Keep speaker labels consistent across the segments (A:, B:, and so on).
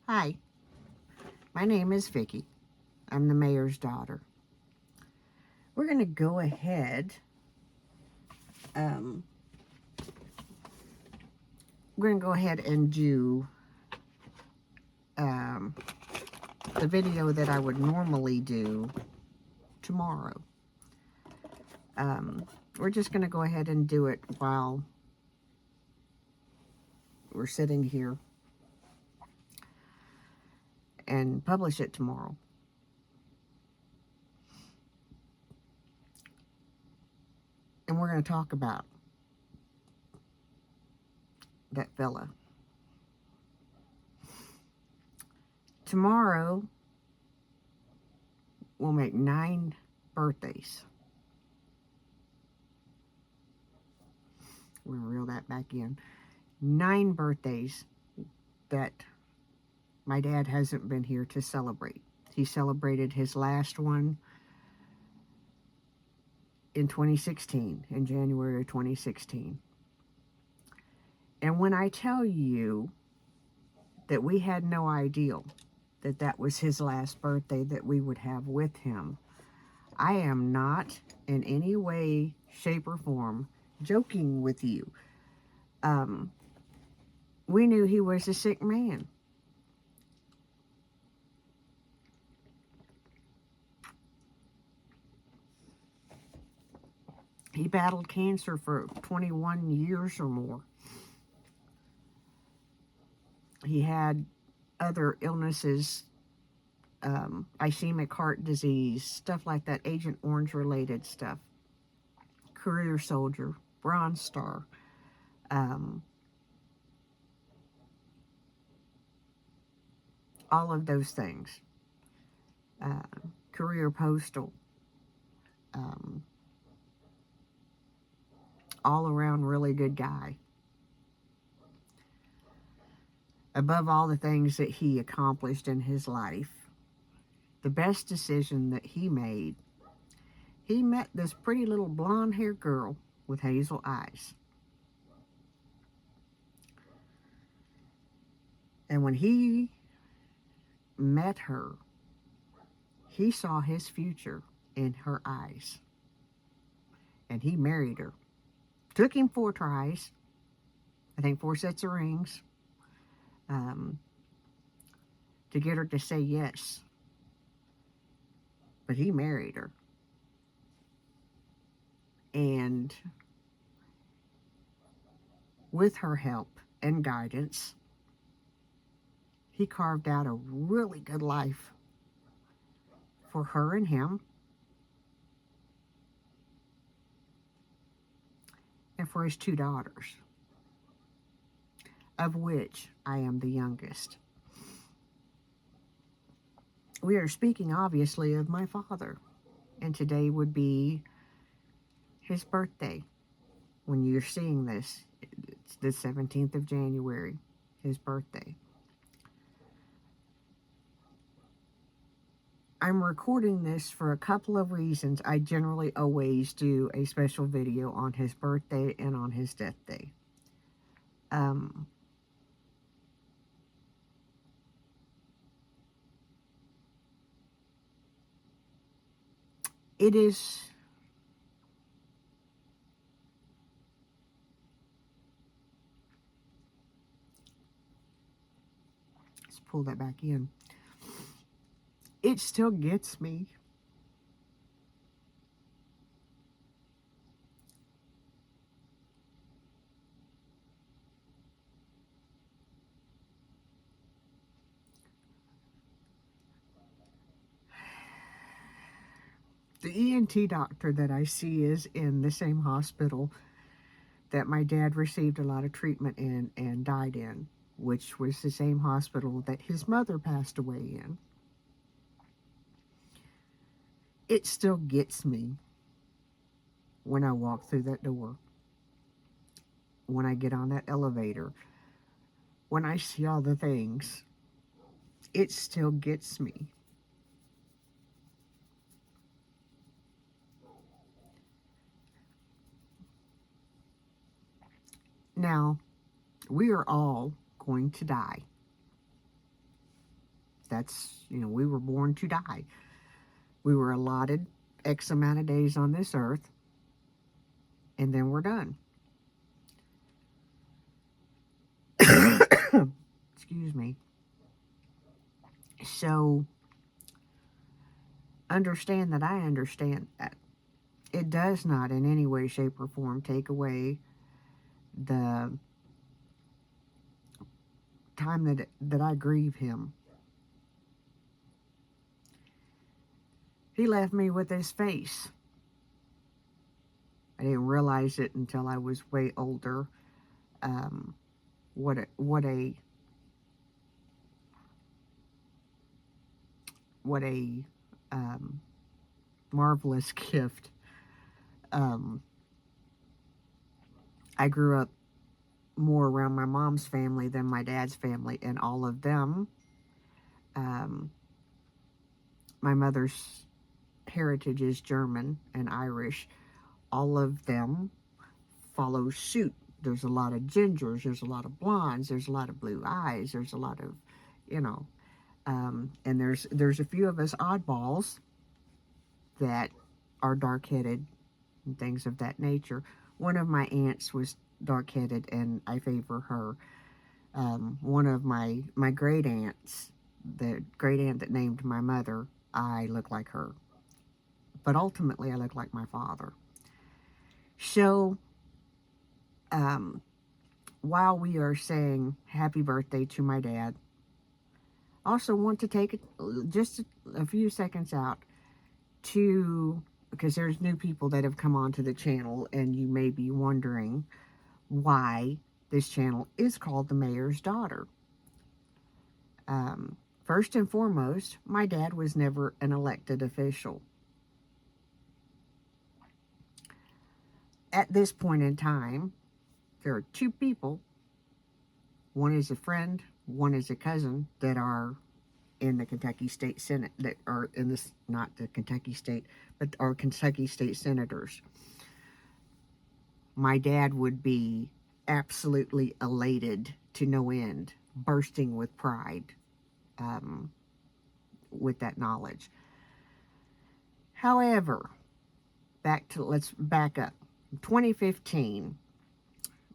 A: Hi, my name is Vicki. I'm the mayor's daughter. We're going to go ahead. Um, we're going to go ahead and do um, the video that I would normally do tomorrow. We're just going to go ahead and do it while we're sitting here and publish it tomorrow. And we're going to talk about that fella. Tomorrow, we'll make 9 birthdays. We're going to reel that back in. 9 birthdays that my dad hasn't been here to celebrate. He celebrated his last one in 2016, in January of 2016. And when I tell you that we had no idea that that was his last birthday that we would have with him, I am not in any way, shape, or form joking with you. We knew he was a sick man. He battled cancer for 21 years or more. He had other illnesses, ischemic heart disease, stuff like that, Agent Orange related stuff, career soldier, Bronze Star, all of those things, career postal, all around really good guy. Above all the things that he accomplished in his life, the best decision that he made, he met this pretty little blonde-haired girl with hazel eyes. And when he met her, he saw his future in her eyes. And he married her. Took him 4 tries, I think 4 sets of rings, to get her to say yes. But he married her. And with her help and guidance, he carved out a really good life for her and him, and for his 2 daughters, of which I am the youngest. We are speaking obviously of my father, and today would be his birthday. When you're seeing this, it's the 17th of January, his birthday. I'm recording this for a couple of reasons. I generally always do a special video on his birthday and on his death day. It is let's pull that back in. It still gets me. The ENT doctor that I see is in the same hospital that my dad received a lot of treatment in and died in, which was the same hospital that his mother passed away in. It still gets me when I walk through that door, when I get on that elevator, when I see all the things. It still gets me. Now, we are all going to die. That's, we were born to die. We were allotted X amount of days on this earth, and then we're done. Excuse me. So, understand that I understand that. It does not in any way, shape, or form take away the time that I grieve him. He left me with his face. I didn't realize it until I was way older. What a marvelous gift. I grew up more around my mom's family than my dad's family, and all of them, my mother's heritage is German and Irish. All of them follow suit. There's a lot of gingers, there's a lot of blondes, there's a lot of blue eyes, there's a lot of, and there's a few of us oddballs that are dark-headed and things of that nature. One of my aunts was dark-headed, and I favor her. One of my great aunts, the great aunt that named my mother, I look like her. But ultimately, I look like my father. So, while we are saying happy birthday to my dad, I also want to take just a few seconds out because there's new people that have come onto the channel, and you may be wondering why this channel is called The Mayor's Daughter. First and foremost, my dad was never an elected official. At this point in time, there are two people, one is a friend, one is a cousin, that are in the Kentucky State Senate, that are in this, not the Kentucky State, but are Kentucky State Senators. My dad would be absolutely elated to no end, bursting with pride with that knowledge. However, let's back up. 2015,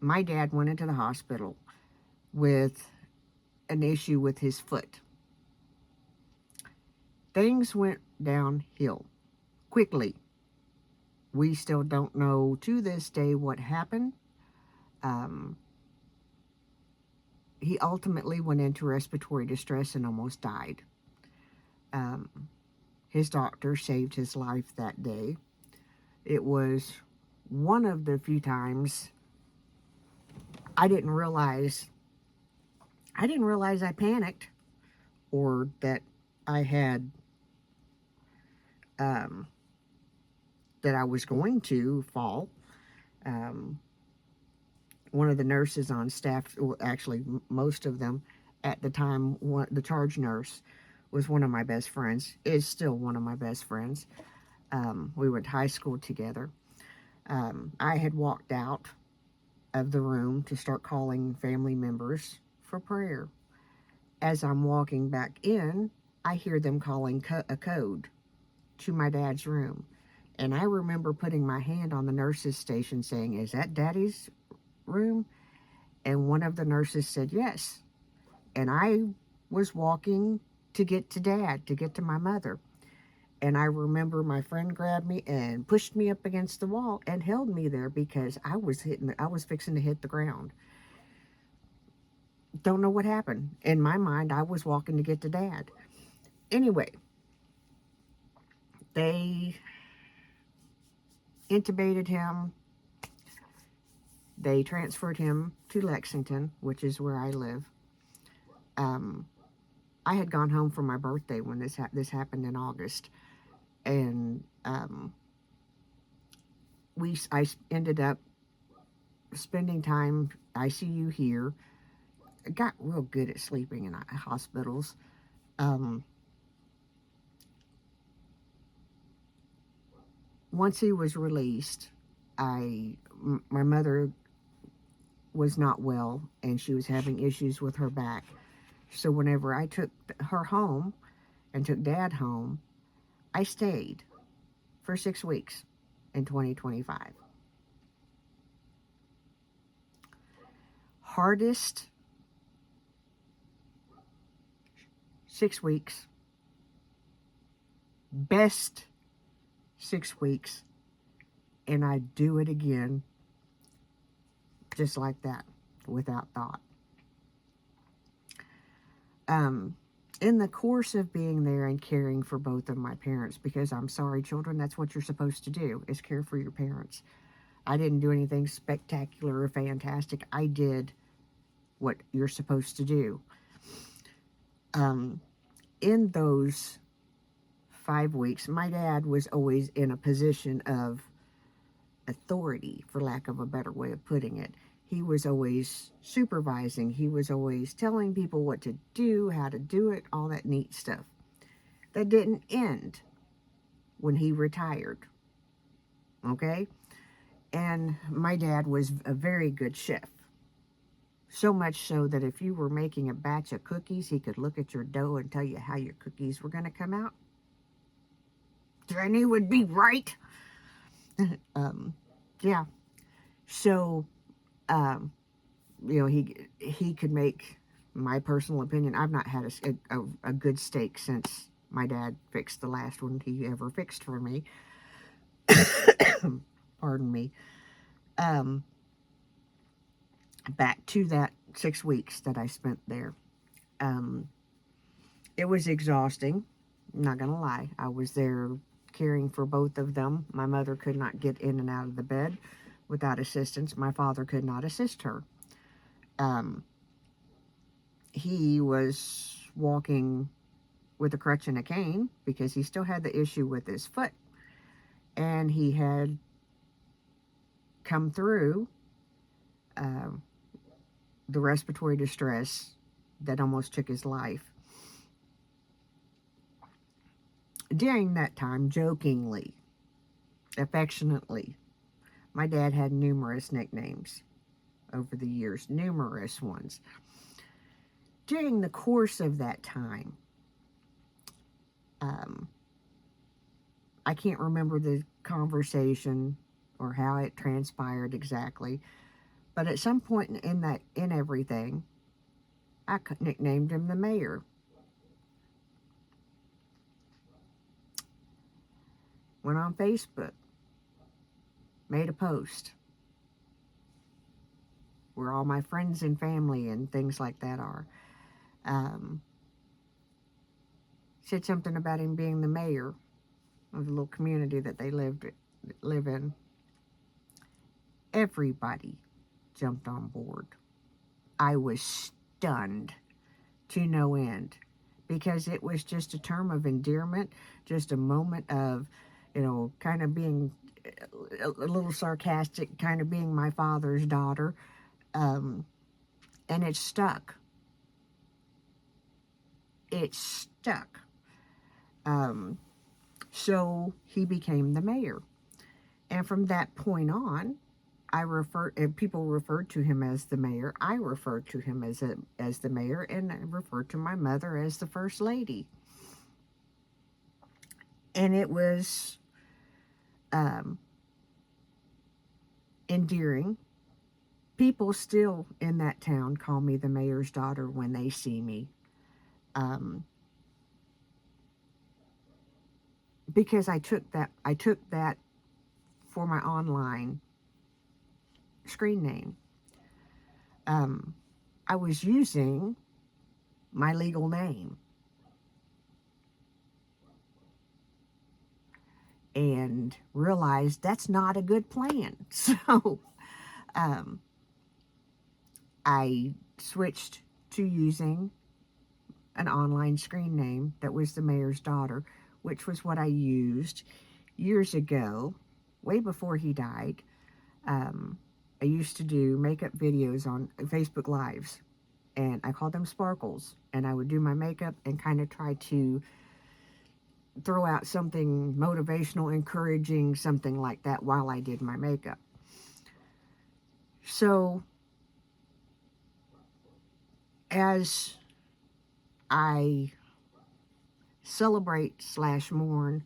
A: my dad went into the hospital with an issue with his foot. Things went downhill quickly. We still don't know to this day what happened. He ultimately went into respiratory distress and almost died. His doctor saved his life that day. It was one of the few times I didn't realize I panicked, or that I had that I was going to fall. One of the nurses on staff, well, actually most of them at the time, the charge nurse was one of my best friends, is still one of my best friends. We went to high school together. I had walked out of the room to start calling family members for prayer. As I'm walking back in, I hear them calling a code to my dad's room. And I remember putting my hand on the nurse's station saying, "Is that Daddy's room?" And one of the nurses said yes. And I was walking to get to Dad, to get to my mother. And I remember my friend grabbed me and pushed me up against the wall and held me there because I was fixing to hit the ground. Don't know what happened. In my mind, I was walking to get to Dad. Anyway, they intubated him. They transferred him to Lexington, which is where I live. I had gone home for my birthday when this happened in August, and I ended up spending time ICU here. I got real good at sleeping in hospitals. Once he was released, my mother was not well, and she was having issues with her back. So whenever I took her home and took Dad home, I stayed for 6 weeks in 2025. Hardest 6 weeks, best 6 weeks, and I'd do it again just like that, without thought. In the course of being there and caring for both of my parents, because I'm sorry, children, that's what you're supposed to do, is care for your parents. I didn't do anything spectacular or fantastic. I did what you're supposed to do. In those 5 weeks, my dad was always in a position of authority, for lack of a better way of putting it. He was always supervising. He was always telling people what to do, how to do it, all that neat stuff. That didn't end when he retired. Okay? And my dad was a very good chef. So much so that if you were making a batch of cookies, he could look at your dough and tell you how your cookies were going to come out. And he would be right. Yeah. So, he could make, my personal opinion, I've not had a good steak since my dad fixed the last one he ever fixed for me. Pardon me. Back to that 6 weeks that I spent there. It was exhausting. I'm not gonna lie. I was there caring for both of them. My mother could not get in and out of the bed without assistance. My father could not assist her. He was walking with a crutch and a cane because he still had the issue with his foot. And he had come through the respiratory distress that almost took his life. During that time, jokingly, affectionately, my dad had numerous nicknames over the years, numerous ones. During the course of that time, I can't remember the conversation or how it transpired exactly, but at some point in everything, I nicknamed him the mayor. Went on Facebook, made a post where all my friends and family and things like that are. Said something about him being the mayor of the little community that they live in. Everybody jumped on board. I was stunned to no end because it was just a term of endearment, just a moment of, kind of being a little sarcastic, kind of being my father's daughter, and it stuck. It stuck. So he became the mayor. And from that point on, people referred to him as the mayor. I referred to him as the mayor, and I referred to my mother as the first lady. And it was endearing. People still in that town call me the mayor's daughter when they see me. Because I took that for my online screen name. I was using my legal name. And realized that's not a good plan. So I switched to using an online screen name that was the mayor's daughter, which was what I used years ago, way before he died. I used to do makeup videos on Facebook Lives, and I called them Sparkles, and I would do my makeup and kind of try to throw out something motivational, encouraging, something like that while I did my makeup. So, as I celebrate / mourn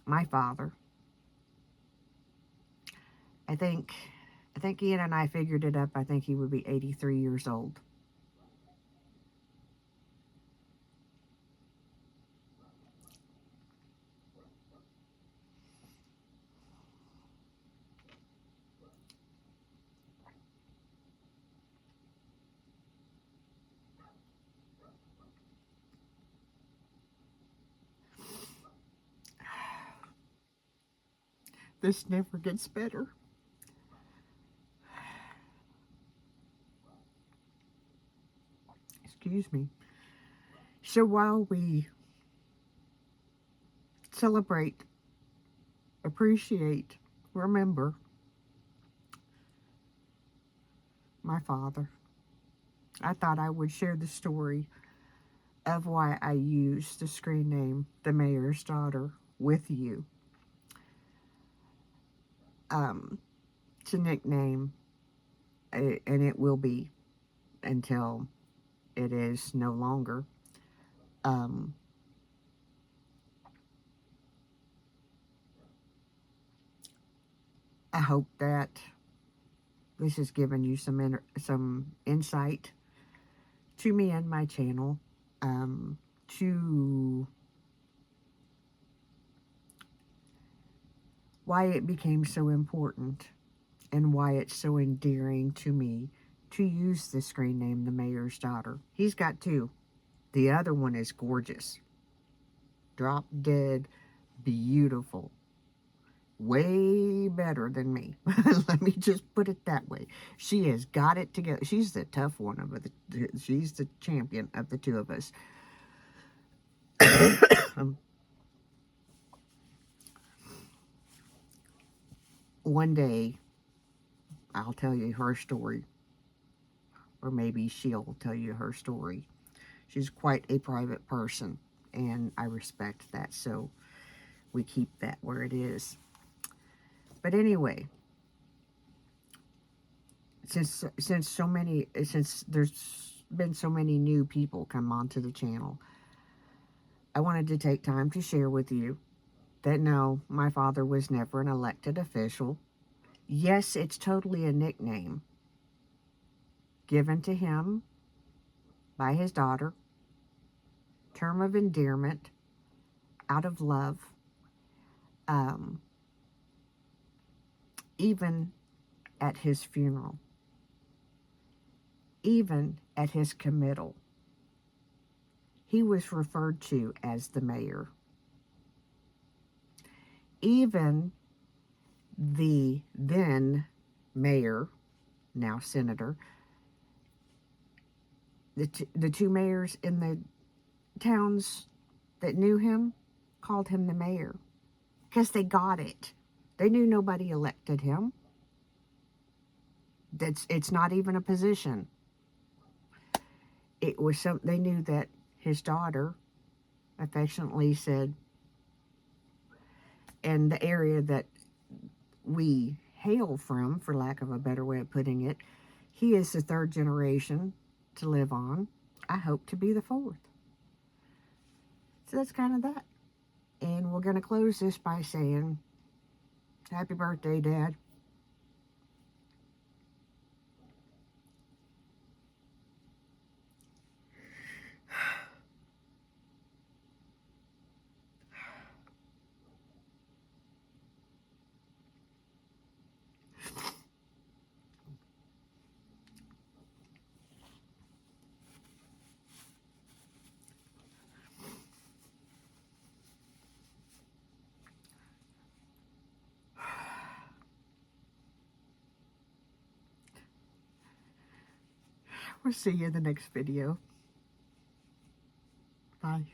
A: my father. I think Ian and I figured it up. I think he would be 83 years old. This never gets better. Excuse me. So while we celebrate, appreciate, remember my father, I thought I would share the story of why I used the screen name The Mayor's Daughter with you. It's a nickname, and it will be until it is no longer. Um, I hope that this has given you some insight to me and my channel, to why it became so important and why it's so endearing to me to use the screen name The Mayor's Daughter. He's got two. The other one is gorgeous. Drop dead beautiful. Way better than me. Let me just put it that way. She has got it together. She's the tough one of the. She's the champion of the two of us. One day, I'll tell you her story, or maybe she'll tell you her story. She's quite a private person, and I respect that, so we keep that where it is. But anyway, since there's been so many new people come onto the channel, I wanted to take time to share with you that no, my father was never an elected official. Yes, it's totally a nickname given to him by his daughter, term of endearment, out of love, even at his funeral, even at his committal, he was referred to as the mayor. Even the then mayor, now senator, the two mayors in the towns that knew him called him the mayor because they got it. They knew nobody elected him. It's not even a position. It was they knew that his daughter affectionately said, and the area that we hail from, for lack of a better way of putting it, he is the third generation to live on. I hope to be the fourth. So that's kind of that. And we're going to close this by saying, happy birthday, Dad. We'll see you in the next video. Bye.